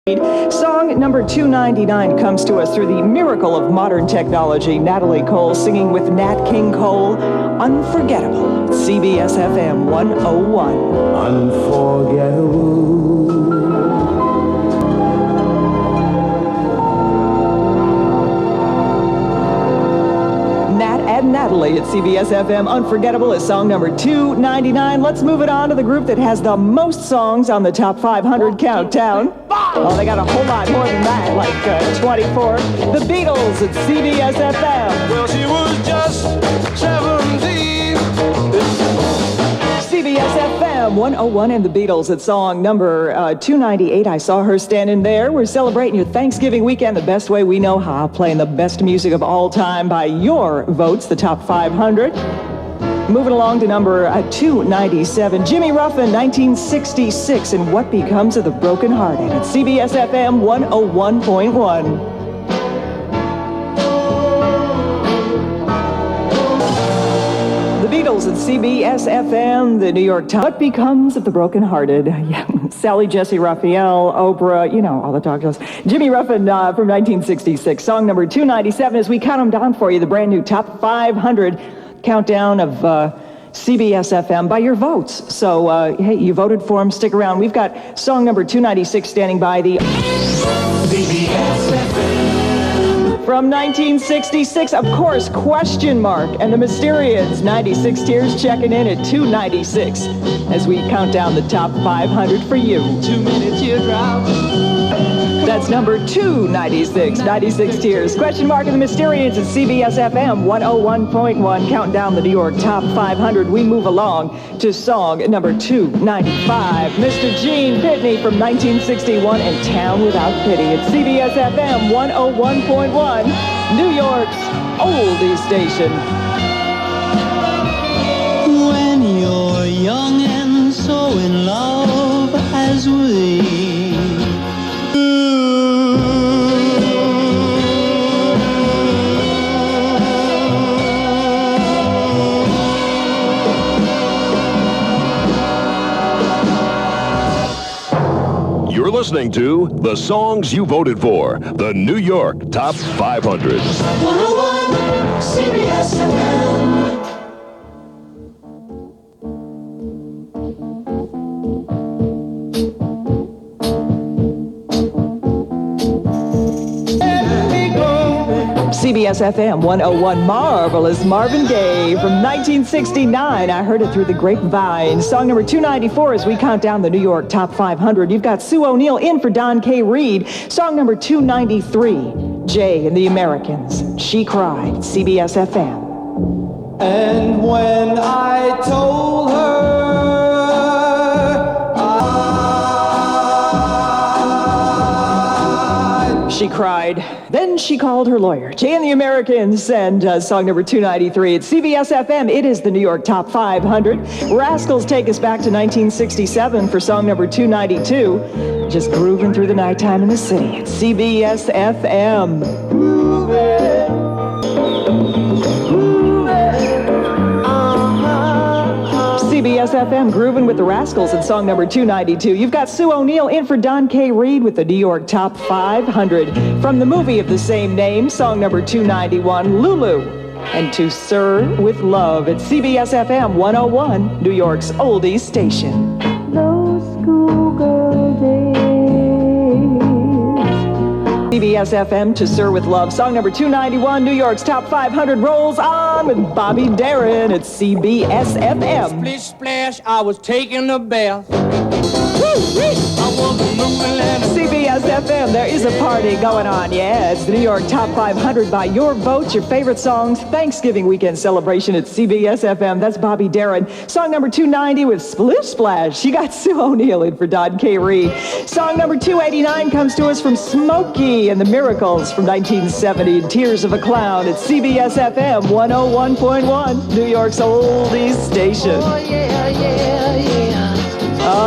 Song number 299 comes to us through the miracle of modern technology. Natalie Cole singing with Nat King Cole, Unforgettable. CBS-FM 101. Unforgettable. Nat and Natalie at CBS-FM Unforgettable is song number 299. Let's move it on to the group that has the most songs on the top 500 countdown. Oh, they got a whole lot more than that, like 24. The Beatles at CBS-FM. Well, she was just 17. CBS-FM 101 and the Beatles at song number 298. I saw her standing there. We're celebrating your Thanksgiving weekend the best way we know how, playing the best music of all time by your votes, the top 500. Moving along to number 297, Jimmy Ruffin, 1966, and What Becomes of the Broken Hearted at CBS-FM 101.1. The Beatles at CBS-FM, the New York Times. What Becomes of the Broken Hearted? Yeah. Sally Jesse Raphael, Oprah, you know, all the talk shows. Jimmy Ruffin from 1966, song number 297. As we count them down for you, the brand new top 500 countdown of CBS-FM by your votes. So, hey, you voted for them. Stick around. We've got song number 296 standing by, the CBS-FM from 1966. Of course, Question Mark and the Mysterians. 96 Tears checking in at 296 as we count down the top 500 for you. 2 minute teardrop. That's number 296, 96 Tears. Question Mark and the Mysterians at CBS-FM 101.1. Counting down the New York top 500. We move along to song number 295. Mr. Gene Pitney from 1961 and Town Without Pity at CBS-FM 101.1. New York's oldie station. When you're young and so in love as we, You're listening to the songs you voted for, the New York Top 500. 101 CBS-FM. CBS-FM 101, Marvelous Marvin Gaye from 1969. I heard it through the grapevine. Song number 294 as we count down the New York top 500. You've got Sue O'Neill in for Don K. Reed. Song number 293, Jay and the Americans, She Cried, CBS-FM. And when I told her She cried. Then she called her lawyer. Jay and the Americans and song number 293 at CBS-FM. It is the New York Top 500. Rascals take us back to 1967 for song number 292. Just grooving through the nighttime in the city at CBS-FM. CBS-FM grooving with the Rascals at song number 292. You've got Sue O'Neill in for Don K. Reed with the New York Top 500. From the movie of the same name, song number 291, Lulu and To Sir With Love at CBS-FM 101, New York's oldie station. Those schoolgirl days. CBS-FM, To Sir With Love, song number 291, New York's Top 500 rolls on with Bobby Darin at CBS-FM. Splish splash, I was taking a bath. CBS-FM, there is a party going on. Yeah, it's the New York Top 500 by your votes, your favorite songs. Thanksgiving weekend celebration at CBS-FM. That's Bobby Darin. Song number 290 with Splish Splash. You got Sue O'Neill in for Don K. Reed. Song number 289 comes to us from Smokey and the Miracles from 1970. Tears of a Clown at CBS-FM 101.1, New York's oldies station. Oh, yeah, yeah, yeah.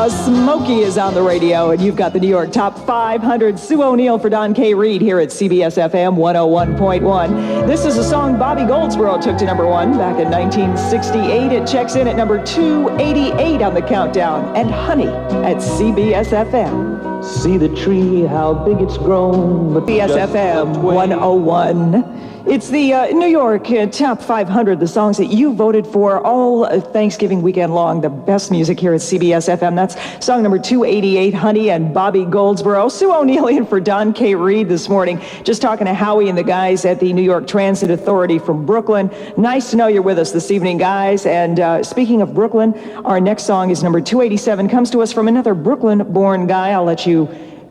Smokey is on the radio, and you've got the New York Top 500. Sue O'Neill for Don K. Reed here at CBS-FM 101.1. This is a song Bobby Goldsboro took to number one back in 1968. It checks in at number 288 on the countdown. And Honey at CBS-FM. See the tree, how big it's grown. But CBS-FM 101. It's the New York Top 500, the songs that you voted for all Thanksgiving weekend long. The best music here at CBS-FM. That's song number 288, Honey and Bobby Goldsboro. Sue O'Neill in for Don K. Reed this morning. Just talking to Howie and the guys at the New York Transit Authority from Brooklyn. Nice to know you're with us this evening, guys. And speaking of Brooklyn, our next song is number 287. Comes to us from another Brooklyn-born guy. I'll let you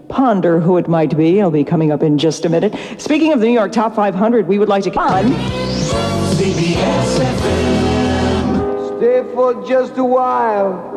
ponder who it might be. I'll be coming up in just a minute. Speaking of the New York Top 500, we would like to come on CBS FM. Stay for just a while.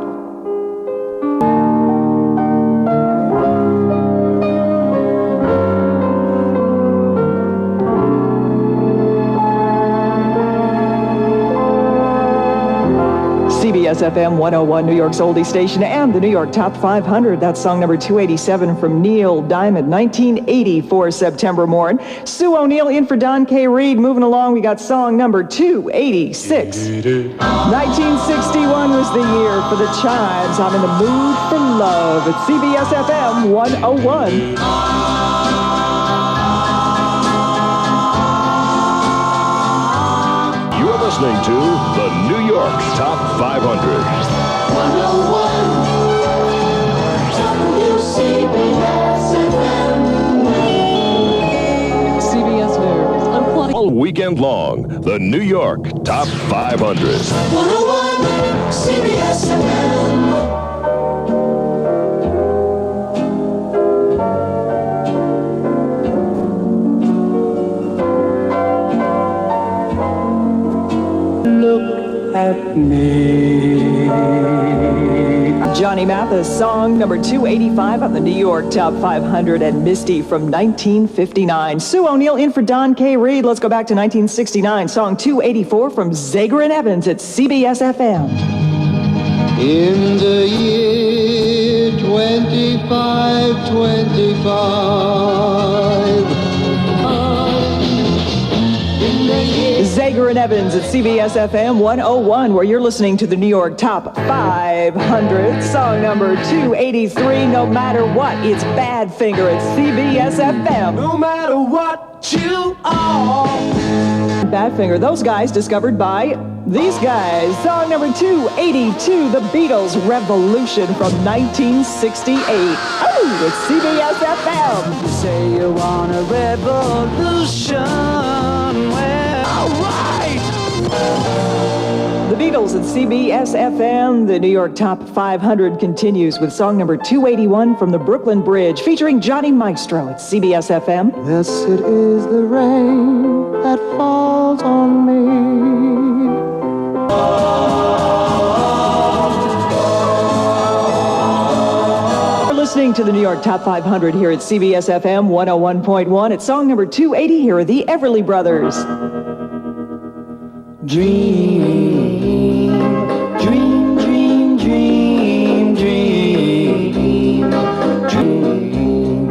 CBS-FM 101, New York's oldie station, and the New York Top 500. That's song number 287 from Neil Diamond, 1980 for September Morn. Sue O'Neill in for Don K. Reed. Moving along, we got song number 286. 1961 was the year for the Chimes. I'm in the mood for love at CBS-FM 101. You're listening to the New York Top 500. 101 WCBS-FM. CBS News. All weekend long, the New York Top 500. 101 CBS-FM. at me. Johnny Mathis, song number 285 on the New York Top 500, and Misty from 1959. Sue O'Neill in for Don K. Reed. Let's go back to 1969. Song 284 from Zager and Evans at CBS-FM. In the year 2525. Zager and Evans at CBS-FM 101, where you're listening to the New York Top 500. Song number 283, No Matter What, it's Badfinger at CBS-FM. No matter what you are. Badfinger, those guys discovered by these guys. Song number 282, The Beatles, Revolution from 1968. Oh, it's CBS-FM. You say you want a revolution. Well, all right. The Beatles at CBS-FM. The New York Top 500 continues with song number 281 from the Brooklyn Bridge, featuring Johnny Maestro at CBS-FM. Yes, it is the rain that falls on me. We're listening to the New York Top 500 here at CBS-FM 101.1. It's song number 280. Here are the Everly Brothers. Dream, dream, dream, dream, dream, dream,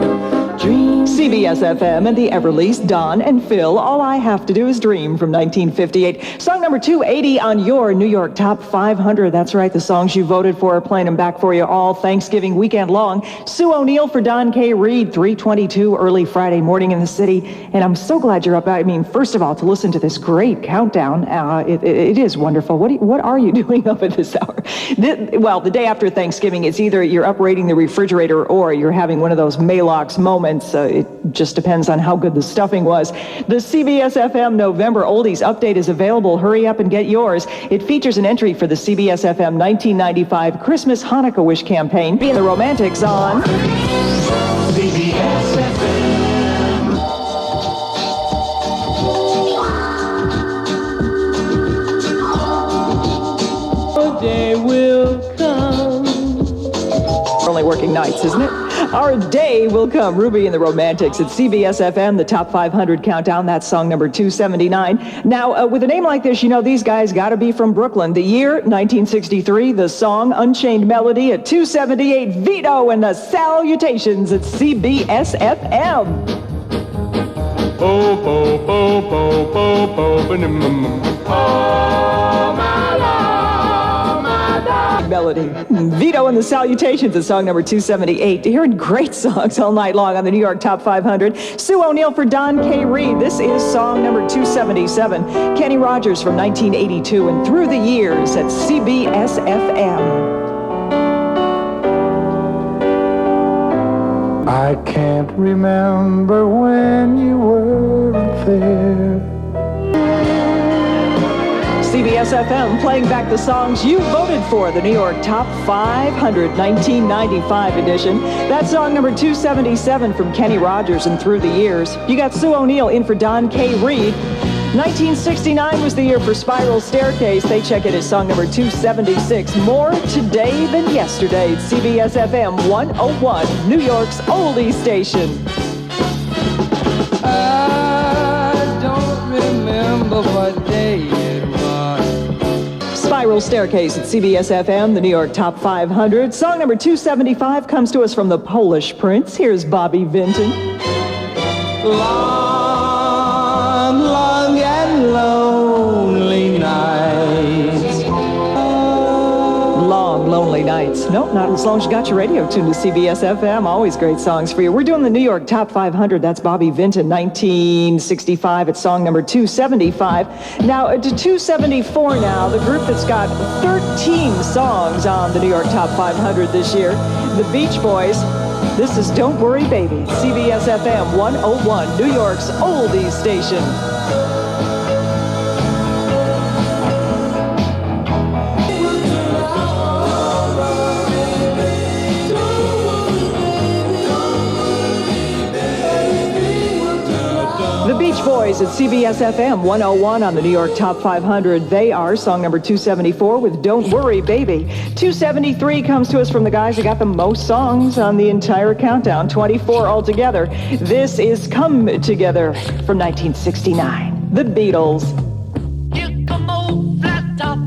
dream. CBS-FM and the Everlys, Don and Phil, All I Have to Do Is Dream from 1958. Song number 280 on your New York Top 500. That's right, the songs you voted for are playing them back for you all Thanksgiving weekend long. Sue O'Neill for Don K. Reed, 3:22 early Friday morning in the city. And I'm so glad you're up. I mean, first of all, to listen to this great countdown, it is wonderful. What are you doing up at this hour? Well, the day after Thanksgiving, it's either you're up raiding the refrigerator or you're having one of those Maalox moments. It just depends on how good the stuffing was. The CBS-FM November Oldies Update is available. Hurry up and get yours. It features an entry for the CBS-FM 1995 Christmas Hanukkah Wish campaign. Being the Romantics on CBS-FM. Day will come. We're only working nights, isn't it? Our day will come. Ruby and the Romantics at CBS-FM, the Top 500 Countdown. That's song number 279. Now, with a name like this, you know these guys got to be from Brooklyn. The year, 1963. The song, Unchained Melody at 278. Vito and the Salutations at CBS-FM. Oh, bo, bo, bo, bo, bo, ba-nim, oh, my love, my darling. melody. Vito and the Salutations at song number 278. Hearing great songs all night long on the New York Top 500. Sue O'Neill for Don K. Reed. This is song number 277. Kenny Rogers from 1982 and Through the Years at CBS-FM. I can't remember when you weren't there. CBS-FM playing back the songs you voted for, the New York Top 500 1995 edition. That's song number 277 from Kenny Rogers and Through the Years. You got Sue O'Neill in for Don K. Reed. 1969 was the year for Spiral Staircase. They check it as song number 276. More today than yesterday. CBS-FM 101, New York's oldie station. I don't remember what day it was. Spiral Staircase at CBS-FM, the New York Top 500. Song number 275 comes to us from the Polish Prince. Here's Bobby Vinton. Long, long and lonely nights. Long, lonely nights. Nope, not as long as you got your radio tuned to CBS-FM. Always great songs for you. We're doing the New York Top 500. That's Bobby Vinton, 1965. It's song number 275. Now, to 274 now, the group that's got 13 songs on the New York Top 500 this year, the Beach Boys. This is Don't Worry Baby, CBS-FM 101, New York's oldies station. The Beach Boys at CBS-FM 101 on the New York Top 500. They are song number 274 with Don't Worry Baby. 273 comes to us from the guys who got the most songs on the entire countdown, 24 altogether. This is Come Together from 1969. The Beatles. You come on, flat top.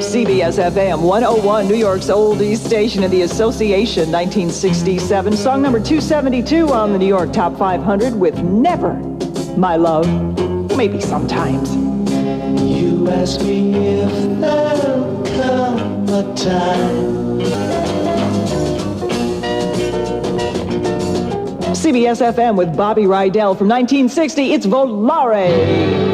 CBS-FM 101, New York's oldies station in the Association, 1967. Song number 272 on the New York Top 500 with Never, My Love, Maybe Sometimes. You ask me if there'll come a time. CBS-FM with Bobby Rydell from 1960. It's Volare.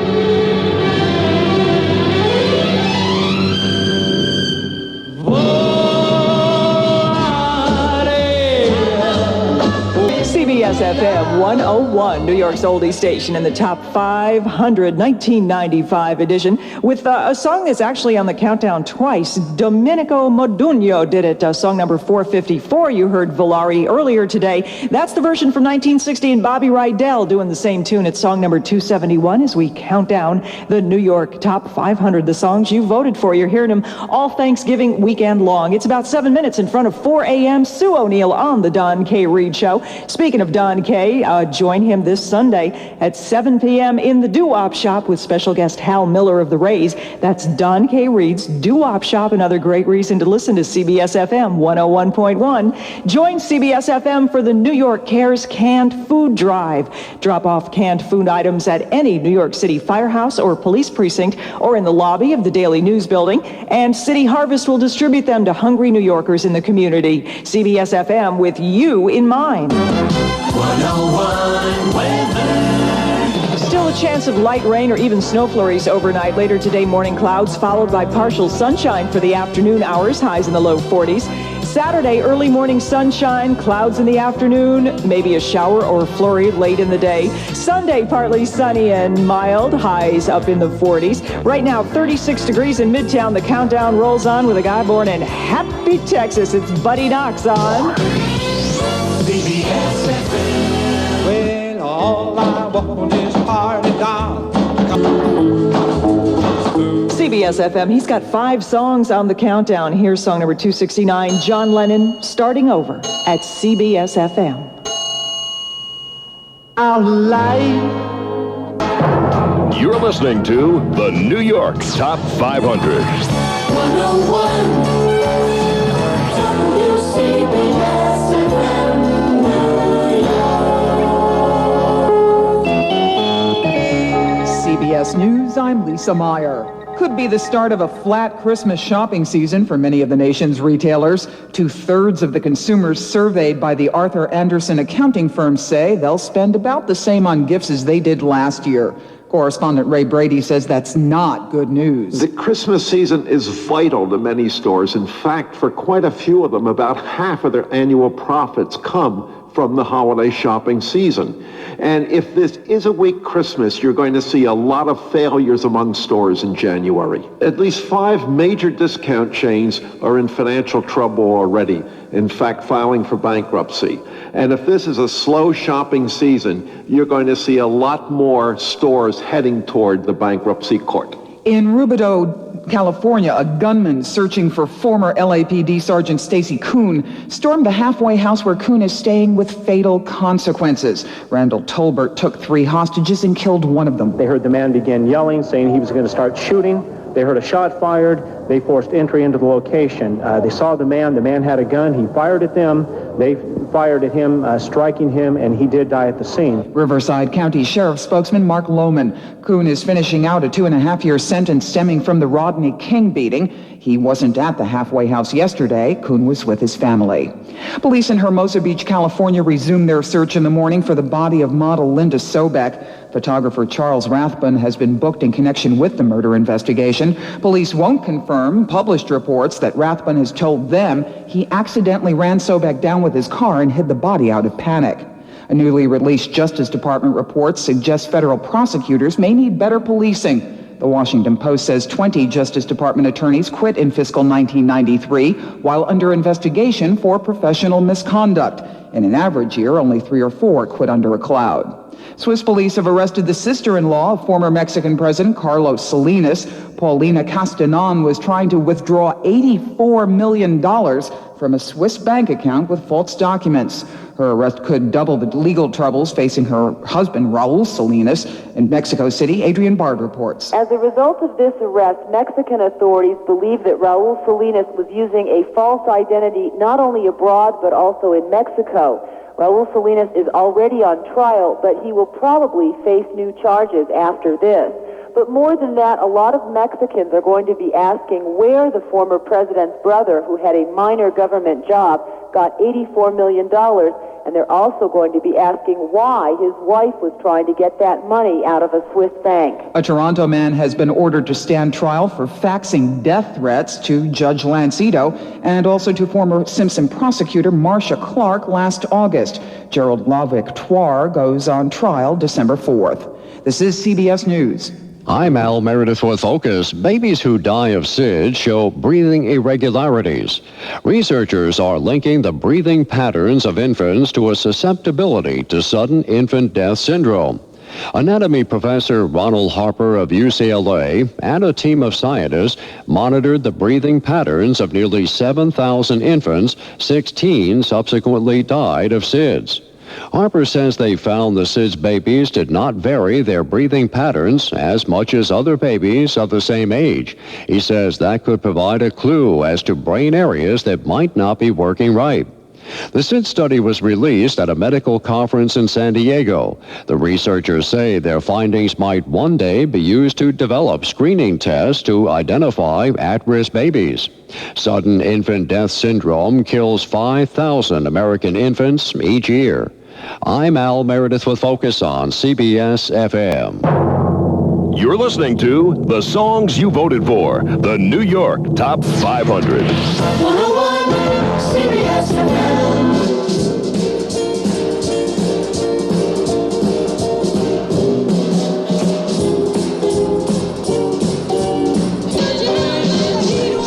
CBS-FM 101, New York's oldie station in the Top 500 1995 edition with a song that's actually on the countdown twice. Domenico Modugno did it, song number 454. You heard Volare earlier today. That's the version from 1960, and Bobby Rydell doing the same tune at song number 271 as we count down the New York Top 500, the songs you voted for. You're hearing them all Thanksgiving weekend long. It's about 7 minutes in front of 4 a.m. Sue O'Neill on the Don K. Reed Show. Speaking of Don K., join him this Sunday at 7 p.m. in the Doo-Wop Shop with special guest Hal Miller of the Rays. That's Don K. Reed's Doo-Wop Shop, another great reason to listen to CBS-FM 101.1. Join CBS-FM for the New York Cares Canned Food Drive. Drop off canned food items at any New York City firehouse or police precinct or in the lobby of the Daily News Building, and City Harvest will distribute them to hungry New Yorkers in the community. CBS-FM with you in mind. 101 weather. Still a chance of light rain or even snow flurries overnight. Later today, morning clouds followed by partial sunshine for the afternoon hours, highs in the low 40s. Saturday, early morning sunshine, clouds in the afternoon, maybe a shower or flurry late in the day. Sunday, partly sunny and mild, highs up in the 40s. Right now, 36 degrees in Midtown. The countdown rolls on with a guy born in Happy, Texas. It's Buddy Knox on Well, all I want is party down. CBS-FM. He's got 5 songs on the countdown. Here's song number 269, John Lennon, Starting Over at CBS-FM. Our life. You're listening to the New York Top 500. 101 WCBS. CBS News, I'm Lisa Meyer. Could be the start of a flat Christmas shopping season for many of the nation's retailers. 2/3 of the consumers surveyed by the Arthur Andersen accounting firm say they'll spend about the same on gifts as they did last year. Correspondent Ray Brady says that's not good news. The Christmas season is vital to many stores. In fact, for quite a few of them, about half of their annual profits come from the holiday shopping season. And if this is a weak Christmas, you're going to see a lot of failures among stores in January. At least 5 major discount chains are in financial trouble already, in fact, filing for bankruptcy. And if this is a slow shopping season, you're going to see a lot more stores heading toward the bankruptcy court. In Rubidoux, California, a gunman searching for former LAPD Sergeant Stacy Kuhn stormed the halfway house where Kuhn is staying with fatal consequences. Randall Tolbert took 3 hostages and killed one of them. They heard the man begin yelling, saying he was going to start shooting. They heard a shot fired. They forced entry into the location. They saw the man. The man had a gun. He fired at them. They fired at him, striking him, and he did die at the scene. Riverside County Sheriff spokesman Mark Lohman. Kuhn is finishing out a 2.5-year sentence stemming from the Rodney King beating. He wasn't at the halfway house yesterday. Kuhn was with his family. Police in Hermosa Beach, California resumed their search in the morning for the body of model Linda Sobek. Photographer Charles Rathbun has been booked in connection with the murder investigation. Police won't confirm published reports that Rathbun has told them he accidentally ran Sobek down with his car and hid the body out of panic. A newly released Justice Department report suggests federal prosecutors may need better policing. The Washington Post says 20 Justice Department attorneys quit in fiscal 1993 while under investigation for professional misconduct. In an average year, only 3 or 4 quit under a cloud. Swiss police have arrested the sister-in-law of former Mexican President Carlos Salinas. Paulina Castanon was trying to withdraw $84 million from a Swiss bank account with false documents. Her arrest could double the legal troubles facing her husband, Raul Salinas. In Mexico City, Adrian Bard reports. As a result of this arrest, Mexican authorities believe that Raul Salinas was using a false identity not only abroad but also in Mexico. Raul Salinas is already on trial, but he will probably face new charges after this. But more than that, a lot of Mexicans are going to be asking where the former president's brother, who had a minor government job, got $84 million, and they're also going to be asking why his wife was trying to get that money out of a Swiss bank. A Toronto man has been ordered to stand trial for faxing death threats to Judge Lance Ito and also to former Simpson prosecutor Marcia Clark last August. Gerald LaVictoire goes on trial December 4th. This is CBS News. I'm Al Meredith with Focus. Babies who die of SIDS show breathing irregularities. Researchers are linking the breathing patterns of infants to a susceptibility to sudden infant death syndrome. Anatomy professor Ronald Harper of UCLA and a team of scientists monitored the breathing patterns of nearly 7,000 infants. 16 subsequently died of SIDS. Harper says they found the SIDS babies did not vary their breathing patterns as much as other babies of the same age. He says that could provide a clue as to brain areas that might not be working right. The SIDS study was released at a medical conference in San Diego. The researchers say their findings might one day be used to develop screening tests to identify at-risk babies. Sudden infant death syndrome kills 5,000 American infants each year. I'm Al Meredith with Focus on CBS-FM. You're listening to the songs you voted for, the New York Top 500. 101 CBS-FM.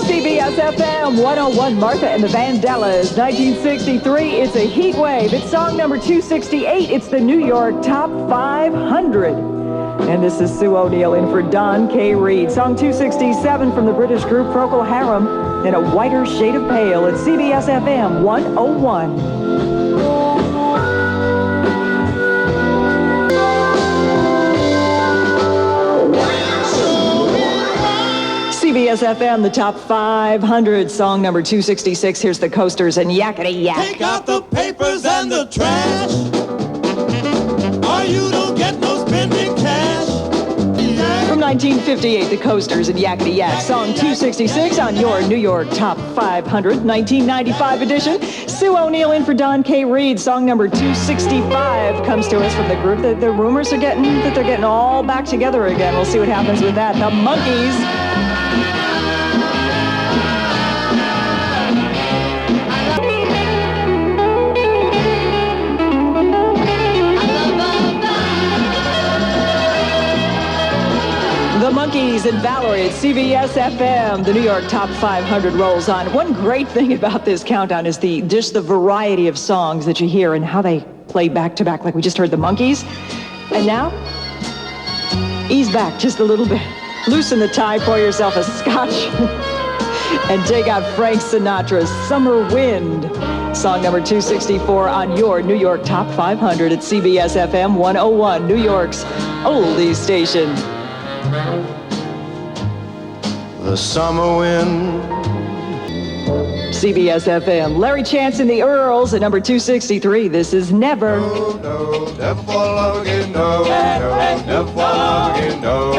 CBS-FM 101, Martha and the Vandellas, 1963. It's a heat wave. It's song number 268. It's the New York Top 500. And this is Sue O'Neill in for Don K. Reed. Song 267 from the British group Procol Harum, In a Whiter Shade of Pale. It's CBS-FM 101. CBS-FM, the Top 500, song number 266. Here's the Coasters and Yakety Yak. Take out the papers and the trash, or you don't get no spending cash. Yeah. 1958, the Coasters and Yakety Yak. Song 266 on your New York Top 500, 1995 edition. Sue O'Neill in for Don K. Reed. Song number 265 comes to us from the group that the rumors are getting that they're getting all back together again. We'll see what happens with that. The Monkees. The Monkees and Valerie at CBS-FM. The New York Top 500 rolls on. One great thing about this countdown is just the variety of songs that you hear and how they play back to back, like we just heard the Monkees. And now, ease back just a little bit. Loosen the tie, pour yourself a scotch, and take out Frank Sinatra's Summer Wind. Song number 264 on your New York Top 500 at CBS-FM 101, New York's oldies station. The summer wind. CBS-FM. Larry Chance and the Earls at number 263. This is Never. No, no, never fall in love again, no, no, never fall in love again, no.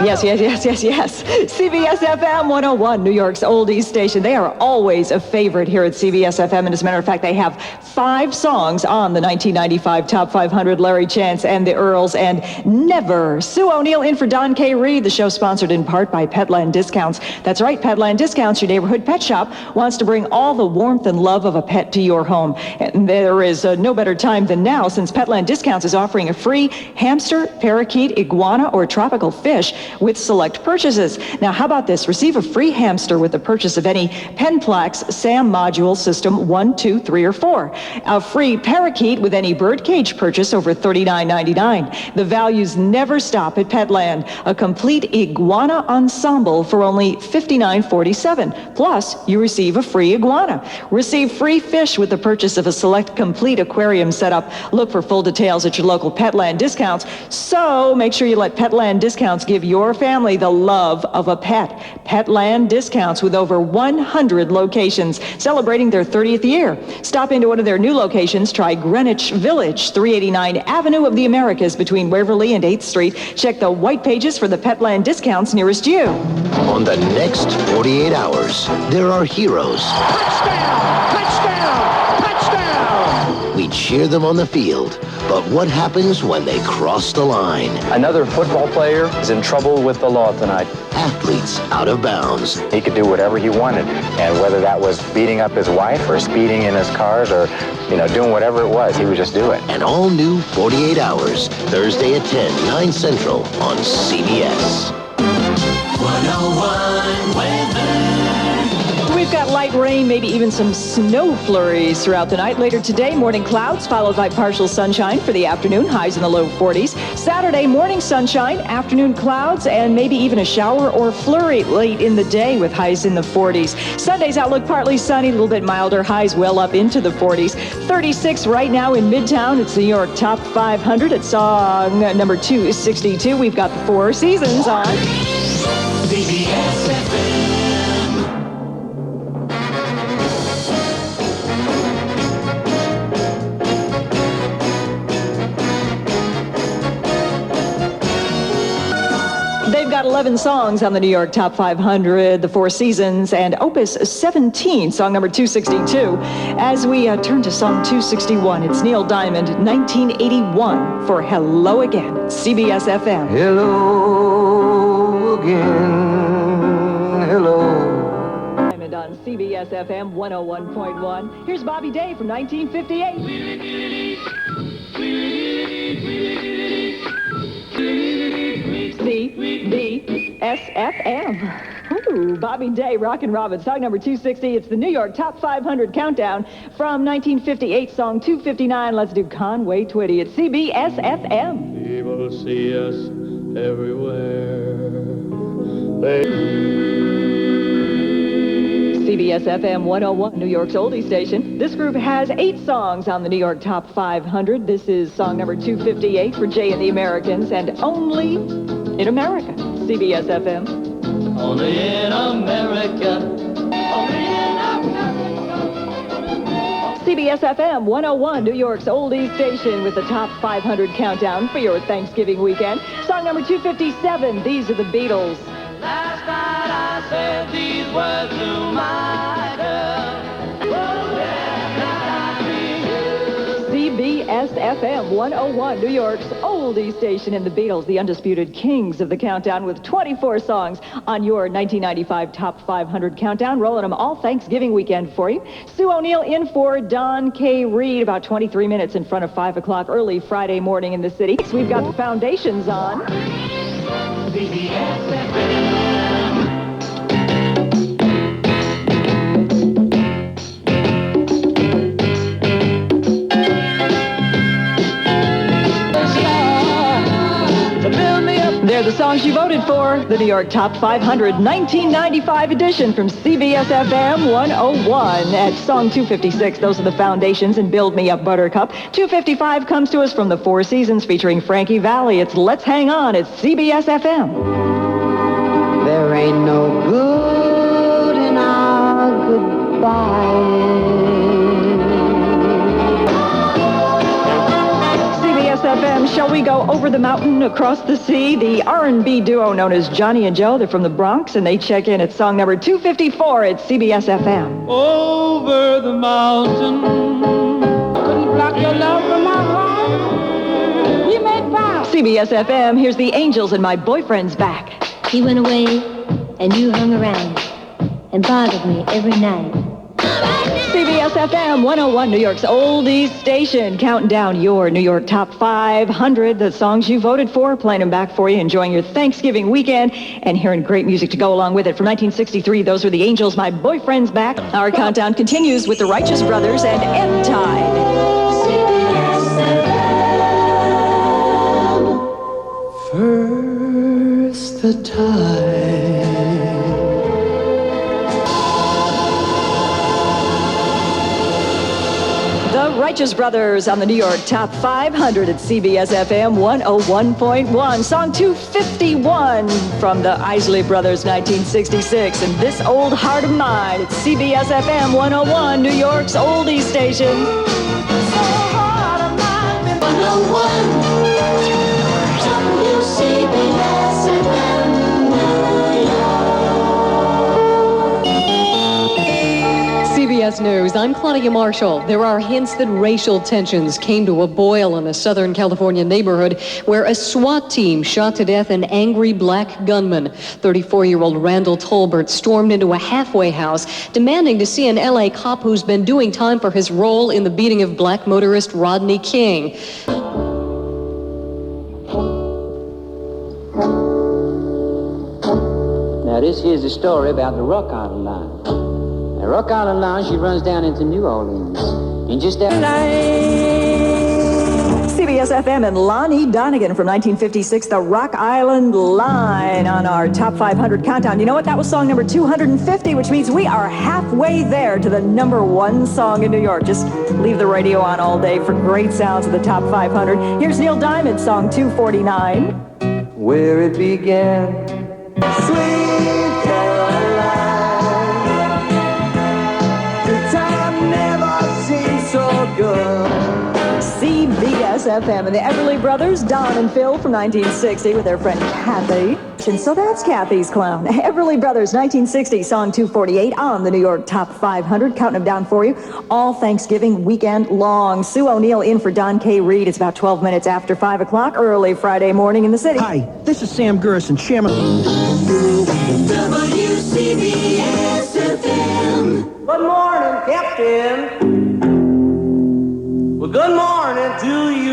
Yes. CBS-FM 101, New York's oldies station. They are always a favorite here at CBS-FM. And as a matter of fact, they have 5 songs on the 1995 Top 500, Larry Chance and the Earls, and Never. Sue O'Neill in for Don K. Reed. The show sponsored in part by Petland Discounts. That's right, Petland Discounts, your neighborhood pet shop, wants to bring all the warmth and love of a pet to your home. And there is no better time than now, since Petland Discounts is offering a free hamster, parakeet, iguana, or tropical fish with select purchases. Now, how about this? Receive a free hamster with the purchase of any Penplex SAM module system 1, 2, 3, or 4. A free parakeet with any birdcage purchase over $39.99. The values never stop at Petland. A complete iguana ensemble for only $59.47. Plus, you receive a free iguana. Receive free fish with the purchase of a select complete aquarium setup. Look for full details at your local Petland Discounts. So make sure you let Petland Discounts give your family the love of a pet. Petland Discounts, with over 100 locations celebrating their 30th year. Stop into one of their new locations. Try Greenwich Village, 389 Avenue of the Americas between Waverly and 8th Street. Check the white pages for the Petland Discounts nearest you. On the next 48 hours, there are heroes. Touchdown! Touchdown! Touchdown! We cheer them on the field. But what happens when they cross the line? Another football player is in trouble with the law tonight. Athletes out of bounds. He could do whatever he wanted, and whether that was beating up his wife or speeding in his cars or, doing whatever it was, he would just do it. An all-new 48 Hours, Thursday at 10, 9 Central on CBS. 101 weather. We've got light rain, maybe even some snow flurries throughout the night. Later today, morning clouds followed by partial sunshine for the afternoon, highs in the low 40s. Saturday, morning sunshine, afternoon clouds, and maybe even a shower or flurry late in the day with highs in the 40s. Sunday's outlook partly sunny, a little bit milder, highs well up into the 40s. 36 right now in Midtown. It's the New York Top 500. It's song number 262. We've got the 4 seasons on. CBS-FM. They've got 11 songs on the New York Top 500, the 4 seasons, and Opus 17, song number 262. As we turn to song 261, it's Neil Diamond, 1981, for Hello Again, CBS-FM. Hello again, hello. Diamond on CBS-FM 101.1. Here's Bobby Day from 1958. CBS-FM. Ooh, Bobby Day, Rockin' Robin, song number 260. It's the New York Top 500 countdown from 1958, song 259. Let's do Conway Twitty at CBS-FM. People see us everywhere. CBS-FM 101, New York's oldie station. This group has 8 songs on the New York Top 500. This is song number 258 for Jay and the Americans, and Only in America. CBS-FM. Only in America. Only in America. CBS-FM 101, New York's oldies station with the top 500 countdown for your Thanksgiving weekend. Song number 257, these are the Beatles. Last night I said these words to myself. CBS-FM 101, New York's oldies station, and the Beatles, the undisputed kings of the countdown, with 24 songs on your 1995 Top 500 countdown, rolling them all Thanksgiving weekend for you. Sue O'Neill in for Don K. Reed, about 23 minutes in front of 5 o'clock early Friday morning in the city. So we've got the foundations on. CBS-FM. They're the songs you voted for. The New York Top 500 1995 edition from CBS-FM 101 at song 256. Those are the foundations and Build Me Up Buttercup. 255 comes to us from the Four Seasons featuring Frankie Valli. It's Let's Hang On. It's CBS-FM. There ain't no good in our goodbye. CBS-FM, shall we go over the mountain, across the sea? The R&B duo known as Johnny and Joe, they're from the Bronx, and they check in at song number 254 at CBS-FM. Over the mountain. Couldn't block your love from my heart. We made vows. CBS-FM, here's the Angels and My Boyfriend's Back. He went away, and you hung around and bothered me every night. CBS-FM 101, New York's oldies station, counting down your New York Top 500, the songs you voted for, playing them back for you, enjoying your Thanksgiving weekend, and hearing great music to go along with it. From 1963, those were the Angels, My Boyfriend's Back. Our countdown continues with the Righteous Brothers and Ebb Tide. First the tide. The Righteous Brothers on the New York Top 500 at CBS-FM 101.1. Song 251 from the Isley Brothers, 1966. And This Old Heart of Mine at CBS-FM 101, New York's oldies station. 101. WCBS-FM CBS News, I'm Claudia Marshall. There are hints that racial tensions came to a boil in a Southern California neighborhood where a SWAT team shot to death an angry black gunman. 34-year-old Randall Tolbert stormed into a halfway house demanding to see an LA cop who's been doing time for his role in the beating of black motorist Rodney King. Now this here's a story about the Rock Island line. The Rock Island line, she runs down into New Orleans. And just that CBS-FM and Lonnie Donegan from 1956, the Rock Island Line on our Top 500 countdown. You know what? That was song number 250, which means we are halfway there to the number one song in New York. Just leave the radio on all day for great sounds of the Top 500. Here's Neil Diamond, song 249. Where it began. Sweet Caroline, the time never seemed so good. CBS-FM and the Everly Brothers, Don and Phil from 1960 with their friend Kathy. And so that's Kathy's Clown. Everly Brothers, 1960, song 248 on the New York Top 500. Counting them down for you all Thanksgiving weekend long. Sue O'Neill in for Don K. Reed. It's about 12 minutes after 5 o'clock early Friday morning in the city. Hi, this is Sam Gerson, chairman. WCBS-FM. Good morning, Captain. Well, good morning to you.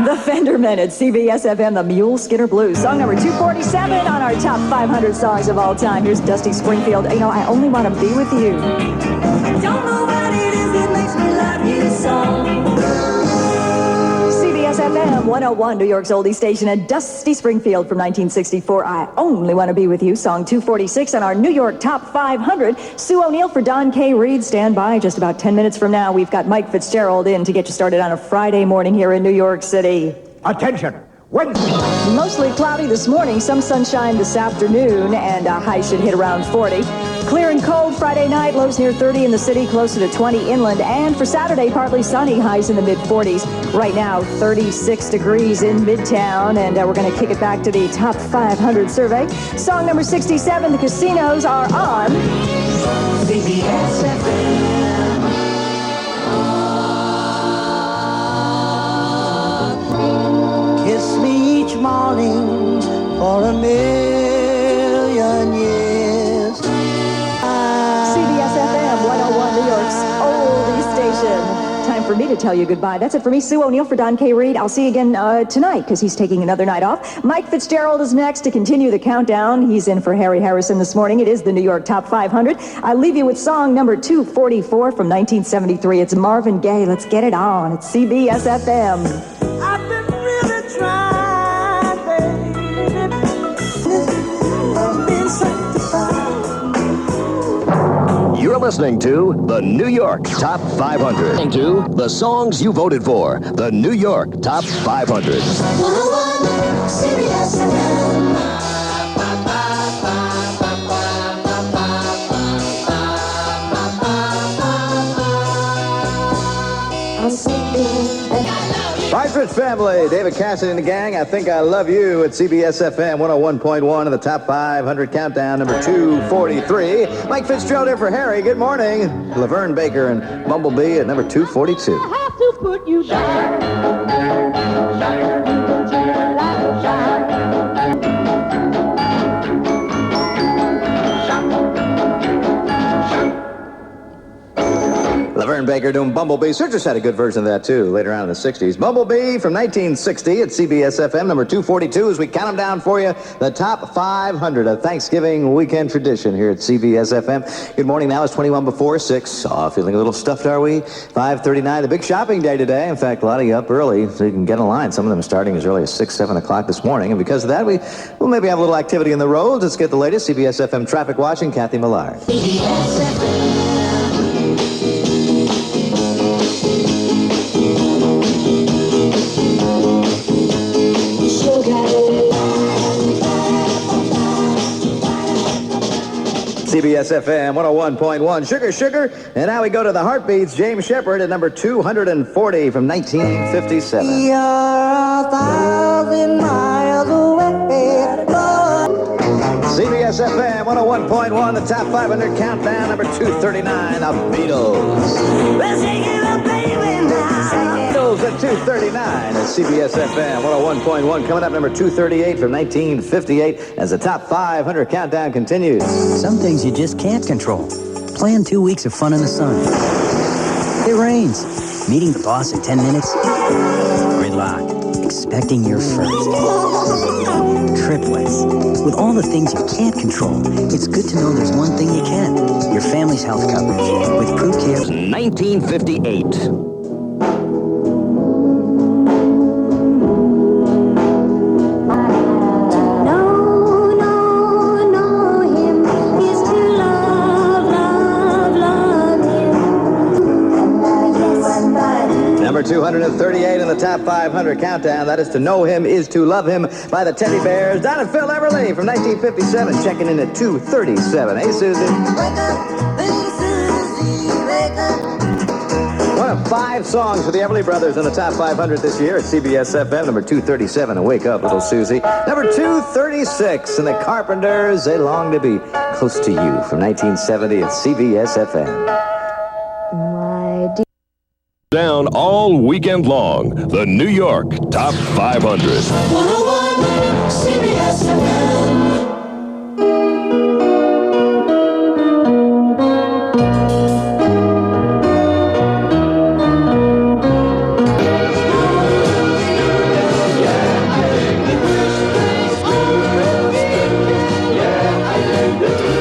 The Fendermen at CBS-FM, the Mule Skinner Blues. Song number 247 on our Top 500 songs of all time. Here's Dusty Springfield. You know, I only want to be with you. I don't know what it is that makes me love you so. CBS-FM FM 101, New York's oldie station, and Dusty Springfield from 1964. I Only Want to Be With You, song 246 on our New York Top 500. Sue O'Neill for Don K. Reed. Stand by. Just about 10 minutes from now, we've got Mike Fitzgerald in to get you started on a Friday morning here in New York City. Attention. Wednesday. Mostly cloudy this morning, some sunshine this afternoon, and a high should hit around 40. Clear and cold Friday night, lows near 30 in the city, closer to 20 inland. And for Saturday, partly sunny, highs in the mid-40s. Right now, 36 degrees in Midtown, and we're going to kick it back to the Top 500 survey. Song number 67, The Casinos Are On. CBS-FM. Kiss me each morning for a million years. CBS-FM 101, New York's oldie station. Time for me to tell you goodbye. That's it for me, Sue O'Neill for Don K. Reed. I'll see you again tonight because he's taking another night off. Mike Fitzgerald is next to continue the countdown. He's in for Harry Harrison this morning. It is the New York Top 500. I leave you with song number 244 from 1973. It's Marvin Gaye. Let's get it on. It's CBS-FM. I've been really trying, baby. I've been sanctified. You're listening to the New York Top 500. Listening to the songs you voted for. The New York Top 500. 101 CBS-FM. Partridge Family, David Cassidy and the gang, I Think I Love You at CBS-FM 101.1 in the Top 500 Countdown, number 243. Mike Fitzgerald here for Harry. Good morning. Laverne Baker and Bumblebee at number 242. I have to put you down. Laverne Baker doing Bumblebee. Searchers had a good version of that, too, later on in the 60s. Bumblebee from 1960 at CBS-FM, number 242, as we count them down for you. The Top 500, a Thanksgiving weekend tradition here at CBS-FM. Good morning. Now it's 21 before 6. Feeling a little stuffed, are we? 5:39, the big shopping day today. In fact, a lot of you up early so you can get in line. Some of them starting as early as 6, 7 o'clock this morning. And because of that, we'll maybe have a little activity in the roads. Let's get the latest CBS-FM traffic watching. Kathy Millard. CBS-FM 101.1, Sugar, Sugar. And now we go to the Heartbeats. James Shepard at number 240 from 1957. You're 1,000 miles away. CBS-FM 101.1, the Top 500 Countdown, number 239, the Beatles. Let's take it up, baby, now. Beatles at 239 at CBS-FM 101.1. Coming up, number 238 from 1958 as the Top 500 Countdown continues. Some things you just can't control. Plan 2 weeks of fun in the sun. It rains. Meeting the boss in 10 minutes. Gridlock. Expecting your first. Triplets. With all the things you can't control, it's good to know there's one thing you can. Your family's health coverage. With Proof Care. 1958. Number 238 in the Top 500 Countdown. That is To Know Him Is To Love Him by the Teddy Bears. Don and Phil Everly from 1957, checking in at 237. Hey, Susie. One of 5 songs for the Everly Brothers in the Top 500 this year at CBS-FM, number 237, and Wake Up, Little Susie. Number 236, and the Carpenters, They Long to Be Close to You from 1970 at CBS-FM. Down all weekend long, the New York Top 500. 101 CBS-FM.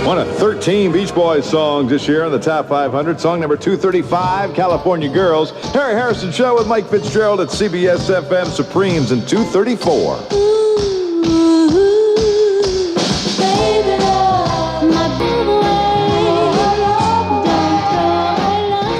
One of 13 13 Beach Boys songs this year on the Top 500. Song number 235, California Girls. Harry Harrison Show with Mike Fitzgerald at CBS-FM Supremes in 234.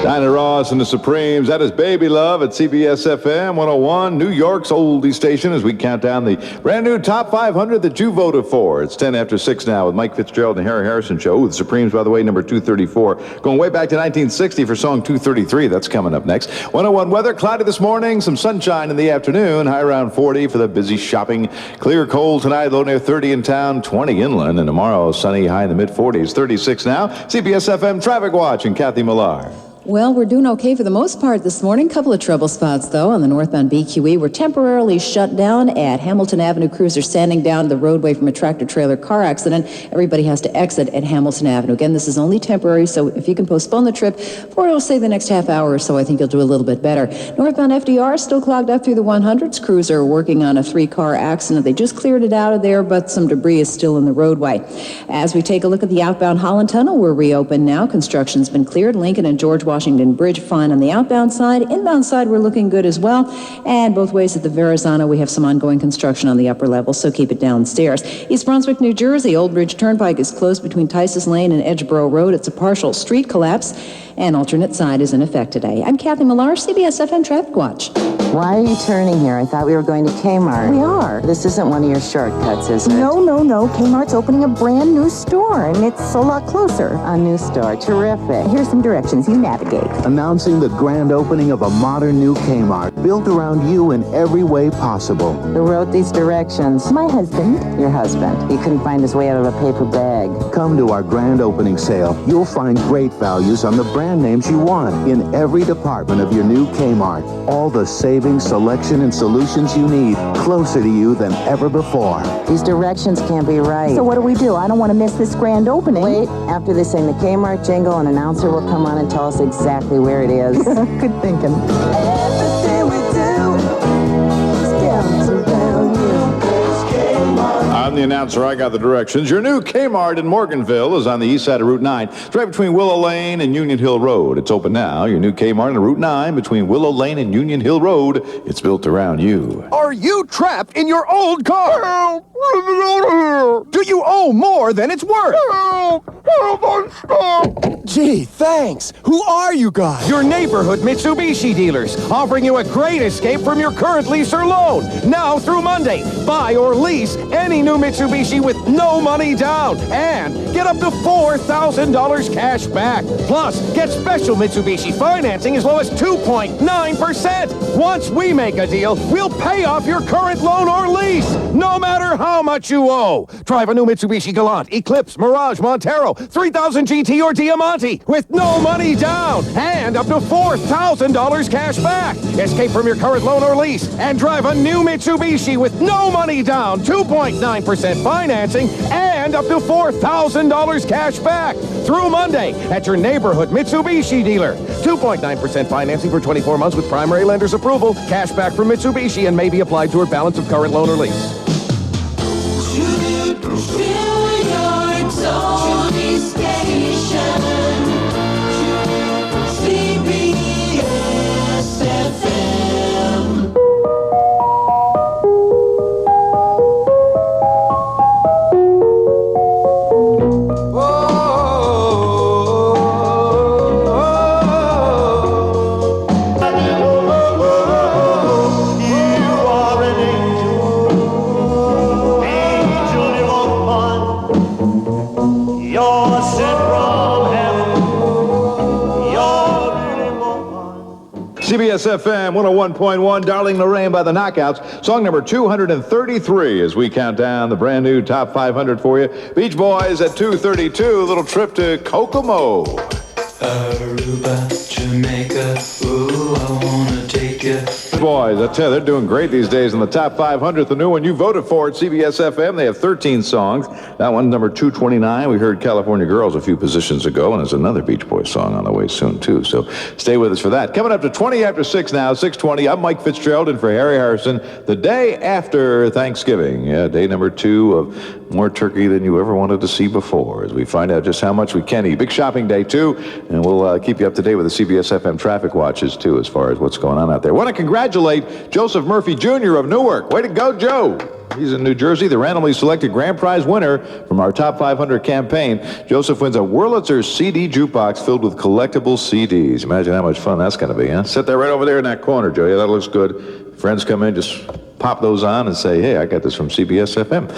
Dinah Ross and the Supremes. That is Baby Love at CBS-FM 101, New York's oldie station, as we count down the brand new Top 500 that you voted for. It's 10 after 6 now with Mike Fitzgerald and Harry Harrison Show. Ooh, the Supremes, by the way, number 234. Going way back to 1960 for song 233. That's coming up next. 101 weather, cloudy this morning, some sunshine in the afternoon, high around 40 for the busy shopping. Clear cold tonight, low near 30 in town, 20 inland, and tomorrow sunny, high in the mid-40s. 36 now. CBS-FM Traffic Watch and Kathy Millar. Well, we're doing okay for the most part this morning. Couple of trouble spots, though, on the northbound BQE. We're temporarily shut down at Hamilton Avenue. Crews are standing down the roadway from a tractor-trailer car accident. Everybody has to exit at Hamilton Avenue. Again, this is only temporary, so if you can postpone the trip for, it'll say, the next half hour or so, I think you'll do a little bit better. Northbound FDR still clogged up through the 100s. Crews are working on a 3-car accident. They just cleared it out of there, but some debris is still in the roadway. As we take a look at the outbound Holland Tunnel, we're reopened now. Construction's been cleared. Lincoln and George Washington Bridge fine on the outbound side. Inbound side, we're looking good as well. And both ways at the Verrazano, we have some ongoing construction on the upper level, so keep it downstairs. East Brunswick, New Jersey, Old Bridge Turnpike is closed between Tices Lane and Edgeboro Road. It's a partial street collapse, and alternate side is in effect today. I'm Kathy Millar, CBS-FM Traffic Watch. Why are you turning here? I thought we were going to Kmart. We are. This isn't one of your shortcuts, is it? No. Kmart's opening a brand new store, and it's a lot closer. A new store. Terrific. Here's some directions. You navigate. Announcing the grand opening of a modern new Kmart, built around you in every way possible. Who wrote these directions? My husband. Your husband. He couldn't find his way out of a paper bag. Come to our grand opening sale. You'll find great values on the brand names you want in every department of your new Kmart. All the savings, selection, and solutions you need, closer to you than ever before. These directions can't be right. So what do? I don't want to miss this grand opening. Wait, after they sing the Kmart jingle, an announcer will come on and tell us exactly where it is. Good thinking. Everything we do is around you. I'm the announcer. I got the directions. Your new Kmart in Morganville is on the east side of Route 9. It's right between Willow Lane and Union Hill Road. It's open now. Your new Kmart on Route 9 between Willow Lane and Union Hill Road. It's built around you. Are you trapped in your old car? Help! Let me out of here! Do you owe more than it's worth? Help! Help! I'm stuck! Gee, thanks. Who are you guys? Your neighborhood Mitsubishi dealers, offering you a great escape from your current lease or loan. Now through Monday, buy or lease any new Mitsubishi with no money down and get up to $4,000 cash back. Plus, get special Mitsubishi financing as low as 2.9%. Once we make a deal, we'll pay off your current loan or lease, no matter how much you owe. Drive a new Mitsubishi Galant, Eclipse, Mirage, Montero, 3000 GT or Diamante with no money down and up to $4,000 cash back. Escape from your current loan or lease and drive a new Mitsubishi with no money down, 2.9% financing, and up to $4,000 cash back through Monday at your neighborhood Mitsubishi dealer. 2.9% financing for 24 months with primary lender's approval. Cash back from Mitsubishi and may be applied toward balance of current loan or lease. CBS-FM 101.1, Darling Lorraine by the Knockouts. Song number 233 as we count down the brand new Top 500 for you. Beach Boys at 232, a little trip to Kokomo. Aruba, Jamaica, ooh, I wanna take you. Boys, I tell you, they're doing great these days in the top 500. The new one you voted for at CBS-FM. They have 13 songs. That one, number 229. We heard California Girls a few positions ago, and there's another Beach Boys song on the way soon, too. So stay with us for that. Coming up to 20 after 6 now, 6:20. I'm Mike Fitzgerald in for Harry Harrison. The day after Thanksgiving. Yeah, day number 2 of more turkey than you ever wanted to see before, as we find out just how much we can eat. Big shopping day, too, and we'll keep you up to date with the CBS-FM traffic watches, too, as far as what's going on out there. Want to congratulate Joseph Murphy Jr. of Newark. Way to go, Joe. He's in New Jersey, the randomly selected grand prize winner from our Top 500 campaign. Joseph wins a Wurlitzer CD jukebox filled with collectible CDs. Imagine how much fun that's going to be, huh? Sit there right over there in that corner, Joe. Yeah, that looks good. Friends come in, just pop those on and say, hey, I got this from CBS-FM.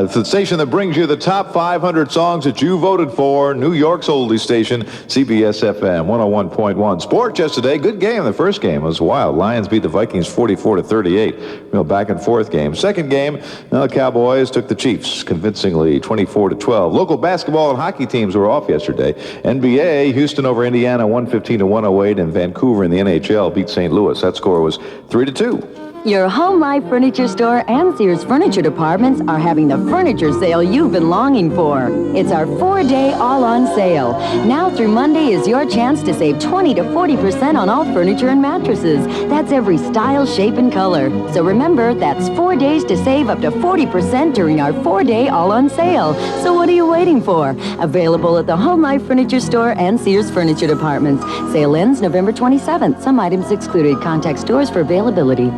It's the station that brings you the top 500 songs that you voted for. New York's oldie station, CBS-FM 101.1. Sports yesterday, good game. The first game was wild. Lions beat the Vikings 44-38. Real back and forth game. Second game, the Cowboys took the Chiefs convincingly 24-12. Local basketball and hockey teams were off yesterday. NBA, Houston over Indiana 115-108, and Vancouver in the NHL beat St. Louis. That score was 3-2. Your Home Life Furniture Store and Sears Furniture Departments are having the furniture sale you've been longing for. It's our 4-day all-on sale. Now through Monday is your chance to save 20 to 40% on all furniture and mattresses. That's every style, shape, and color. So remember, that's 4 days to save up to 40% during our 4-day all-on sale. So what are you waiting for? Available at the Home Life Furniture Store and Sears Furniture Departments. Sale ends November 27th. Some items excluded. Contact stores for availability.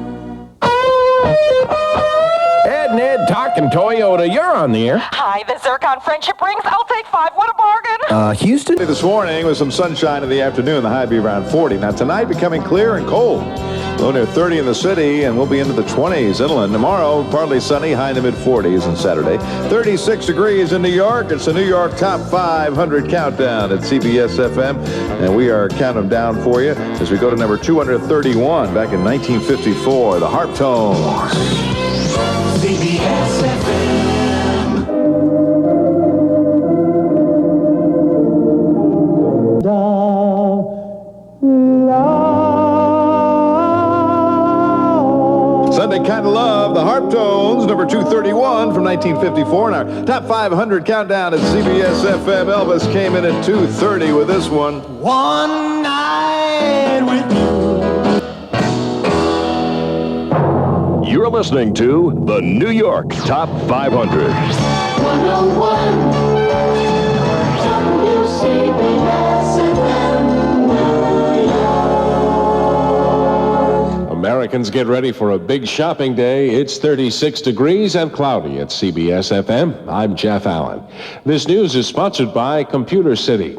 Ed, Ned, talking Toyota. You're on the air. Hi, the Zircon Friendship Rings. I'll take 5. What a bargain. Houston? This morning with some sunshine in the afternoon, the high be around 40. Now tonight becoming clear and cold. Low near 30 in the city, and we'll be into the 20s inland. Tomorrow, partly sunny, high in the mid-40s on Saturday. 36 degrees in New York. It's the New York Top 500 Countdown at CBS-FM, and we are counting them down for you as we go to number 231 back in 1954, the Harptones. CBS-FM. Sunday Kind of Love, the Harptones, number 231 from 1954. And our Top 500 Countdown at CBS-FM. Elvis came in at 230 with this one. One night with you. You're listening to the New York Top 500. 101 WCBS-FM New York. Americans, get ready for a big shopping day. It's 36 degrees and cloudy at CBS-FM. I'm Jeff Allen. This news is sponsored by Computer City.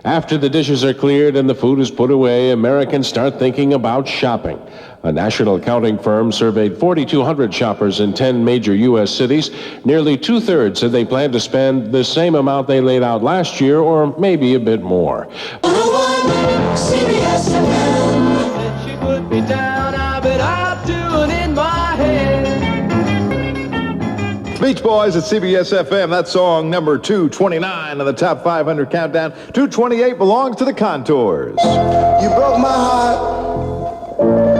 After the dishes are cleared and the food is put away, Americans start thinking about shopping. A national accounting firm surveyed 4,200 shoppers in 10 major U.S. cities. Nearly two-thirds said they plan to spend the same amount they laid out last year, or maybe a bit more. 101 CBS-FM. She put me down, I bet I'll do it in my head. Beach Boys at CBS-FM. That song, number 229 on the Top 500 Countdown. 228 belongs to the Contours. You broke my heart,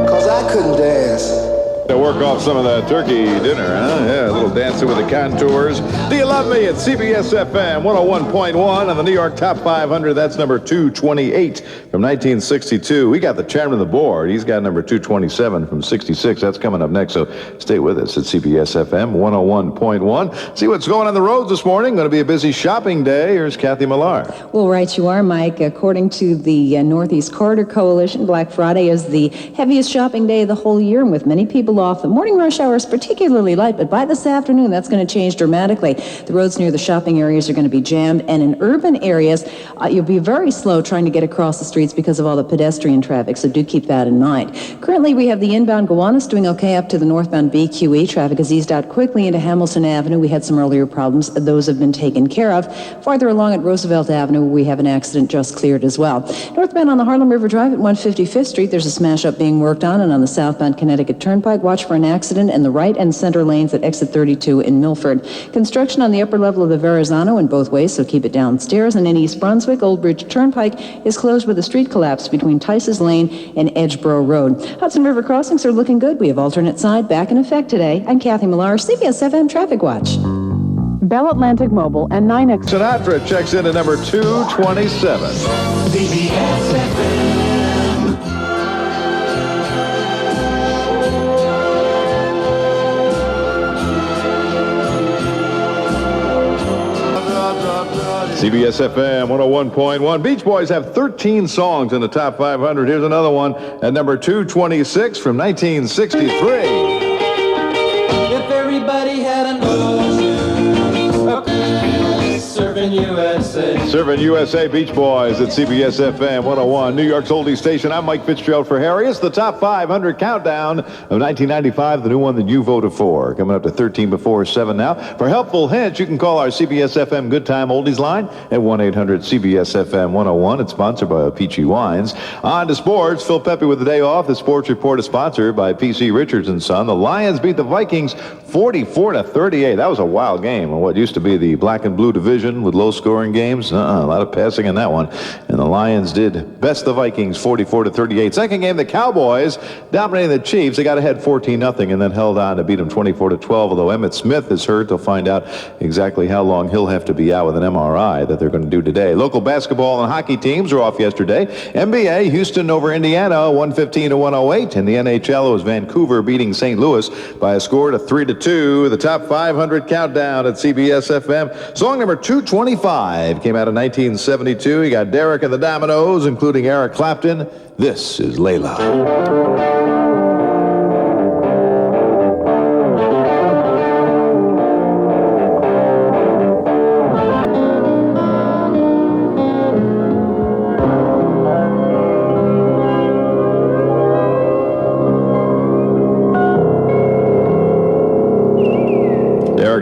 'cause I couldn't dance. To work off some of that turkey dinner, huh? Yeah, a little dancing with the Contours. Do You Love Me at CBS-FM 101.1 on the New York Top 500. That's number 228 from 1962. We got the chairman of the board. He's got number 227 from 66. That's coming up next, so stay with us at CBS-FM 101.1. See what's going on the roads this morning. Going to be a busy shopping day. Here's Kathy Millar. Well, right you are, Mike. According to the Northeast Corridor Coalition, Black Friday is the heaviest shopping day of the whole year, and with many people off, the morning rush hour is particularly light, but by this afternoon, that's going to change dramatically. The roads near the shopping areas are going to be jammed, and in urban areas, you'll be very slow trying to get across the streets because of all the pedestrian traffic, so do keep that in mind. Currently, we have the inbound Gowanus doing okay up to the northbound BQE. Traffic has eased out quickly into Hamilton Avenue. We had some earlier problems. Those have been taken care of. Farther along at Roosevelt Avenue, we have an accident just cleared as well. Northbound on the Harlem River Drive at 155th Street, there's a smash-up being worked on, and on the southbound Connecticut Turnpike, watch for an accident in the right and center lanes at exit 32 in Milford. Construction on the upper level of the Verrazano in both ways, so keep it downstairs. And in East Brunswick, Old Bridge Turnpike is closed with a street collapse between Tice's Lane and Edgeboro Road. Hudson River crossings are looking good. We have alternate side back in effect today. I'm Kathy Millar, CBS-FM Traffic Watch. Bell Atlantic Mobile and 9X. Sinatra checks in at number 227. CBS-FM. CBS-FM 101.1. Beach Boys have 13 songs in the top 500. Here's another one at number 226 from 1963. If everybody had an ocean, serving USA. Serving USA, Beach Boys at CBS-FM 101, New York's oldie station. I'm Mike Fitzgerald for Harry. It's the top 500 countdown of 1995, the new one that you voted for. Coming up to 13 before 7 now. For helpful hints, you can call our CBS-FM Good Time Oldies line at 1-800-CBS-FM 101. It's sponsored by Peachy Wines. On to sports. Phil Pepe with the day off. The sports report is sponsored by P.C. Richards & Son. The Lions beat the Vikings 44-38. That was a wild game on what used to be the black and blue division with low-scoring games. A lot of passing in that one. And the Lions did best the Vikings 44-38. Second game, the Cowboys dominating the Chiefs. They got ahead 14-0 and then held on to beat them 24-12. Although Emmitt Smith is hurt, they'll find out exactly how long he'll have to be out with an MRI that they're going to do today. Local basketball and hockey teams were off yesterday. NBA, Houston over Indiana, 115-108. In the NHL, it was Vancouver beating St. Louis by a score of 3-2. The top 500 countdown at CBS-FM. Song number 225 came out in 1972. You got Derek and the Dominoes, including Eric Clapton. This is Layla.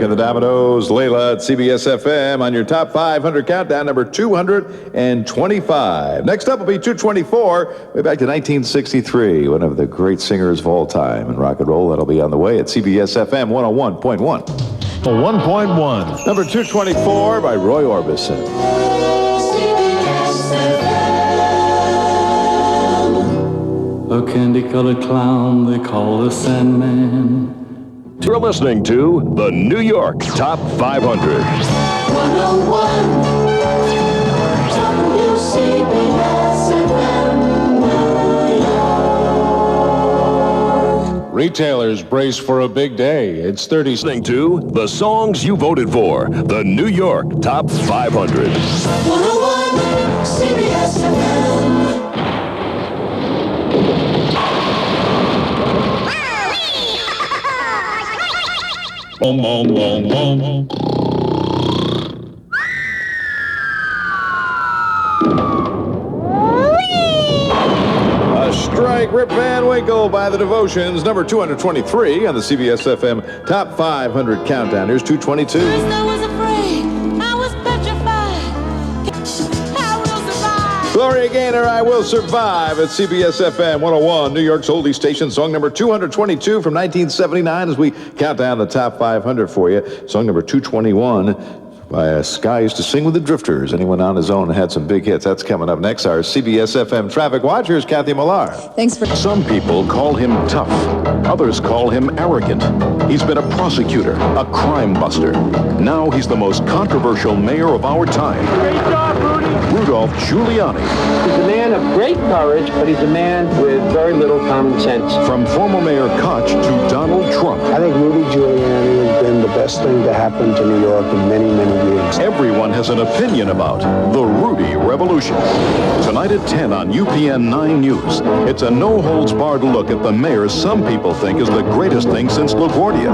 And the Dominoes, Layla at CBS-FM on your top 500 countdown, number 225. Next up will be 224, way back to 1963, one of the great singers of all time in rock and roll. That'll be on the way at CBS-FM 101.1. 1.1. Number 224 by Roy Orbison. A candy-colored clown they call the Sandman. You're listening to the New York Top 500. 101 Retailers brace for a big day. It's 30. Listening to the songs you voted for, the New York Top 500. 101 CBS-FM. A strike, Rip Van Winkle by the Devotions, number 223 on the CBS-FM Top 500 Countdown. Here's 222. I was afraid, I was petrified. I will survive. Gloria Gaynor, I Will Survive at CBS-FM 101, New York's oldie station. Song number 222 from 1979 as we count down the top 500 for you. Song number 221 by a guy who used to sing with the Drifters. Anyone on his own had some big hits. That's coming up next. Our CBS-FM Traffic Watch. Here's Kathy Millar. Thanks for... Some people call him tough. Others call him arrogant. He's been a prosecutor, a crime buster. Now he's the most controversial mayor of our time. Great job, Rudy. Rudolph Giuliani. He's a man of great courage, but he's a man with very little common sense. From former Mayor Koch to Donald Trump. I think Rudy Giuliani has been the best thing to happen to New York in many, many years. Everyone has an opinion about the Rudy Revolution. Tonight at 10 on UPN 9 News. It's a no-holds-barred look at the mayor some people think is the greatest thing since LaGuardia.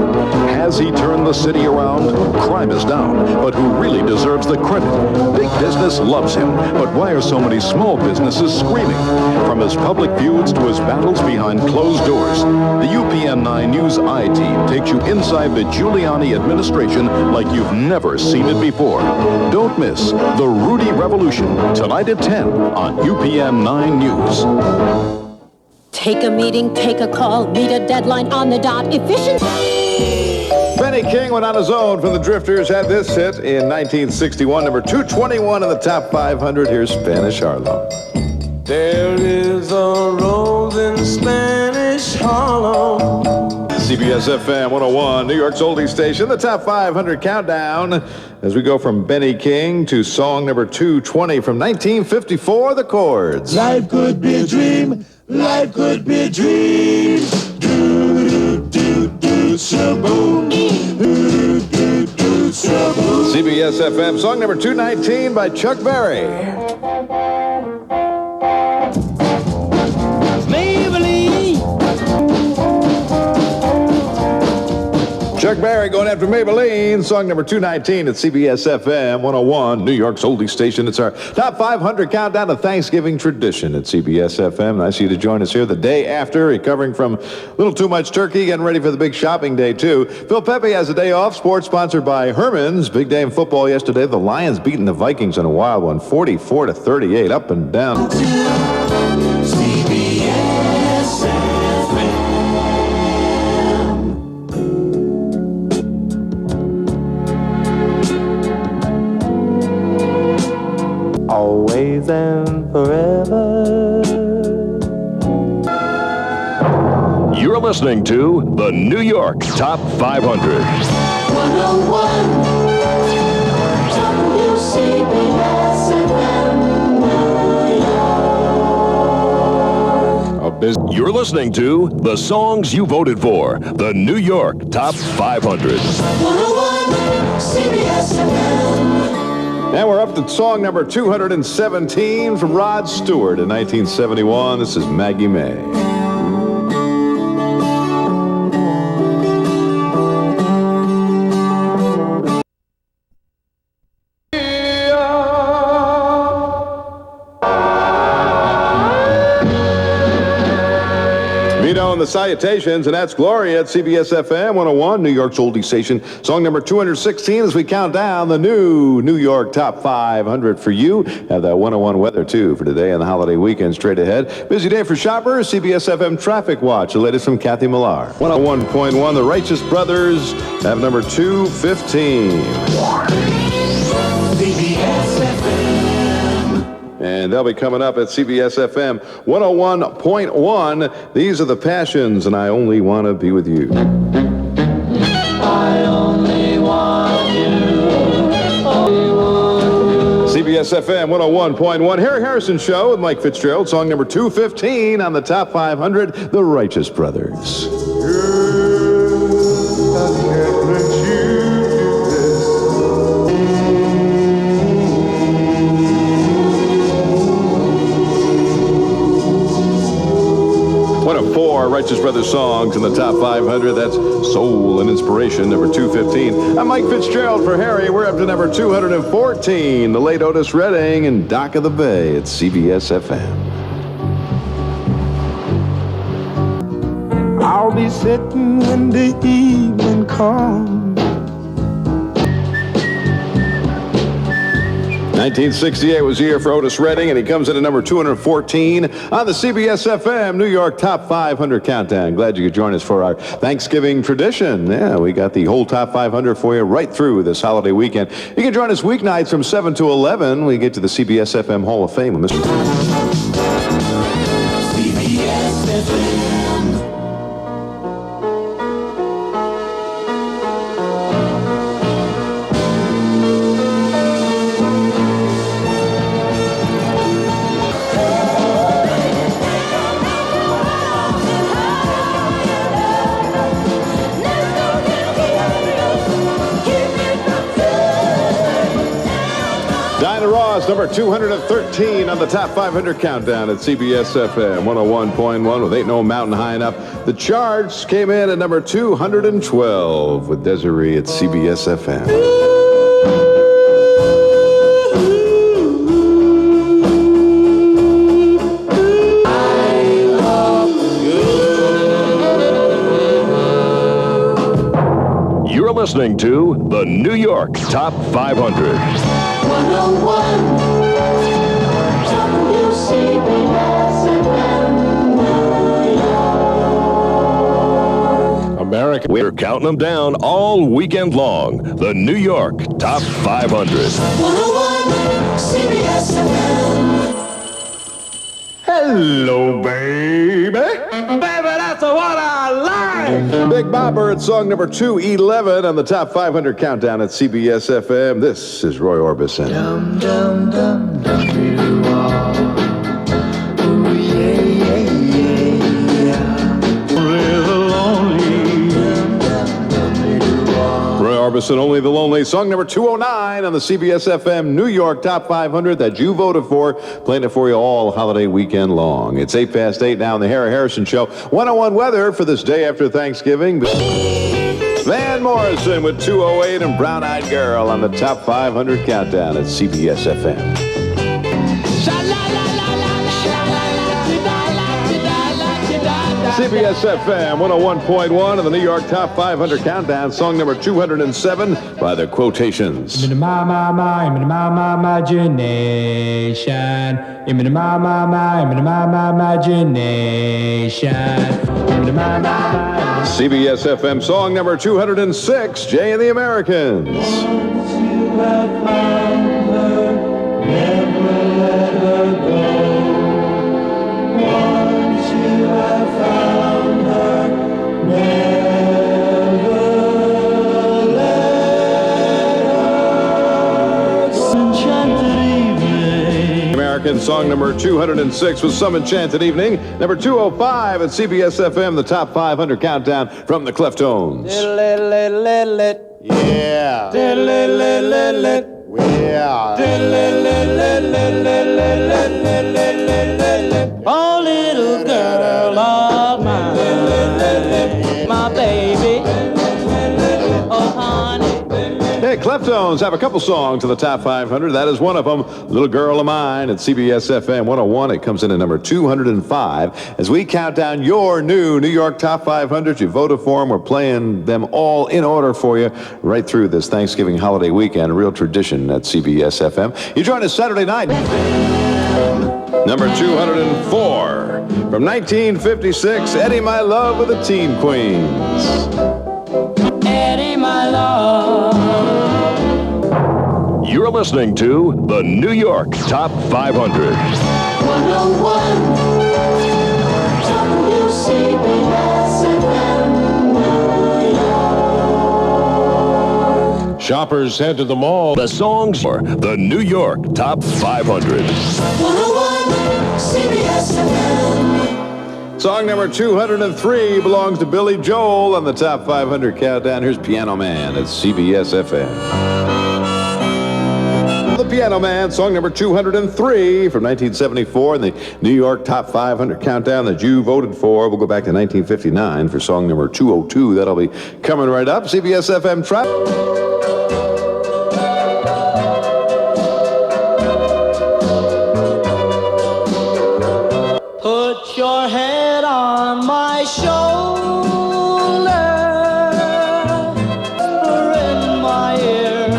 Has he turned the city around? Crime is down, but who really deserves the credit? Big business loves him, but why are so many small businesses screaming? From his public feuds to his battles behind closed doors, the UPN 9 News I-Team takes you inside the Giuliani administration like you've never seen it before. Don't miss the Rudy Revolution, tonight at 10 on UPN 9 News. Take a meeting, take a call, meet a deadline on the dot, efficient. Benny King went on his own from the Drifters, had this hit in 1961, number 221 in the top 500. Here's Spanish Harlem. There is a rose in Spanish Harlem. CBS-FM 101, New York's oldie station, the top 500 countdown. As we go from Benny King to song number 220 from 1954, The Chords. Life could be a dream. Life could be a dream. Do-do-do-do, shaboom. Do-do-do-do, shaboom. CBS-FM, song number 219 by Chuck Berry. Chuck Berry going after Maybelline, song number 219 at CBS-FM 101, New York's oldie station. It's our top 500 countdown to Thanksgiving tradition at CBS-FM. Nice of you to join us here the day after, recovering from a little too much turkey, getting ready for the big shopping day, too. Phil Pepe has a day off, sports sponsored by Herman's. Big day in football yesterday. The Lions beating the Vikings in a wild one, 44-38, up and down. Always and forever. You're listening to the New York Top 500. 101 WCBS-FM NY. You're listening to the songs you voted for, the New York Top 500. 101 CBS-FM. And we're up to song number 217 from Rod Stewart in 1971. This is Maggie May. The salutations, and that's Gloria at CBS-FM 101, New York's oldie station. Song number 216 as we count down the New York Top 500 for you. Have that 101 weather, too, for today and the holiday weekend straight ahead. Busy day for shoppers. CBS-FM Traffic Watch, the latest from Kathy Millar. 101.1, the Righteous Brothers have number 215. And they'll be coming up at CBS-FM 101.1. These are the Passions, and I Only Want to Be With You. I only want you. CBS-FM 101.1, Harry Harrison Show with Mike Fitzgerald. Song number 215 on the top 500, The Righteous Brothers. One of four Righteous Brothers songs in the top 500. That's Soul and Inspiration, number 215. I'm Mike Fitzgerald for Harry. We're up to number 214. The late Otis Redding and Dock of the Bay at CBS-FM. I'll be sitting when the evening comes. 1968 was the year for Otis Redding, and he comes in at number 214 on the CBS-FM New York Top 500 Countdown. Glad you could join us for our Thanksgiving tradition. Yeah, we got the whole Top 500 for you right through this holiday weekend. You can join us weeknights from 7 to 11. We get to the CBS-FM Hall of Fame with Mr. CBS-FM. Number 213 on the top 500 countdown at CBS-FM 101.1 with Ain't No Mountain High Enough. The charts came in at number 212 with Desiree at CBS-FM. You're listening to the New York Top 500. 101 WCBS-FM New York. America. We're counting them down all weekend long. The New York Top 500. 101 CBS-FM. Hello, baby. Baby, that's what I like. Big Bopper at song number 211 on the top 500 countdown at CBS FM. This is Roy Orbison. Dum, dum, dum, dum, ooh, yeah, yeah, yeah. Only the lonely. Roy Orbison, Only the Lonely. Song number 209 on the CBS FM New York Top 500 that you voted for. Playing it for you all holiday weekend long. It's 8:08 now on the Harry Harrison Show. 101 weather for this day after Thanksgiving. Van Morrison with 208 and Brown Eyed Girl on the top 500 countdown at CBS FM. CBS FM 101.1 on the New York Top 500 countdown. Song number 207 by the Quotations. My imagination. My imagination. CBS FM song number 206, Jay and the Americans. Once you have found her, never let her go. Once you have found her, never let her go. Enchanted evening. American song number 206 was Some Enchanted Evening. Number 205 at CBS FM, the top 500 countdown from the Cleftones. Yeah. Yeah. Oh, little girl of mine, my baby, oh, honey. Hey, Cleftones have a couple songs to the top 500. That is one of them, Little Girl of Mine at CBS FM 101. It comes in at number 205. As we count down your new New York Top 500, you voted for them. We're playing them all in order for you right through this Thanksgiving holiday weekend. A real tradition at CBS FM. You join us Saturday night. Number 204. From 1956, Eddie My Love with the Teen Queens. Eddie, my love. You're listening to the New York Top 500. 101 WCBS-FM New York. Shoppers head to the mall. The songs for the New York Top 500. 101 CBS-FM. Song number 203 belongs to Billy Joel on the top 500 countdown. Here's Piano Man at CBS FM. The Piano Man, song number 203 from 1974 in the New York Top 500 countdown that you voted for. We'll go back to 1959 for song number 202. That'll be coming right up. CBS FM Traffic. Put your head on my shoulder, whisper in my ear.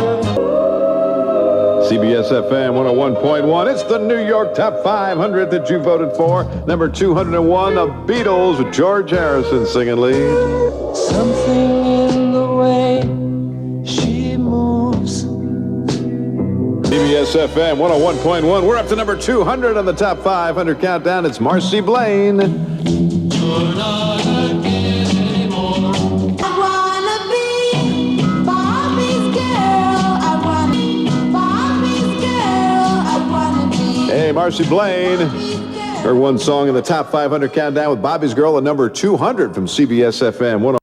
CBS FM 101.1. It's the New York Top 500 that you voted for. Number 201, the Beatles with George Harrison singing lead. Something in the way she moves. CBS FM 101.1. We're up to number 200 on the top 500 countdown. It's Marcy Blaine. You're not a kid anymore. I wanna be Bobby's girl. I wanna be Bobby's girl. I wanna be. Hey, Marcy Blaine. Her one song in the top 500 countdown with Bobby's Girl at number 200 from CBS FM 101.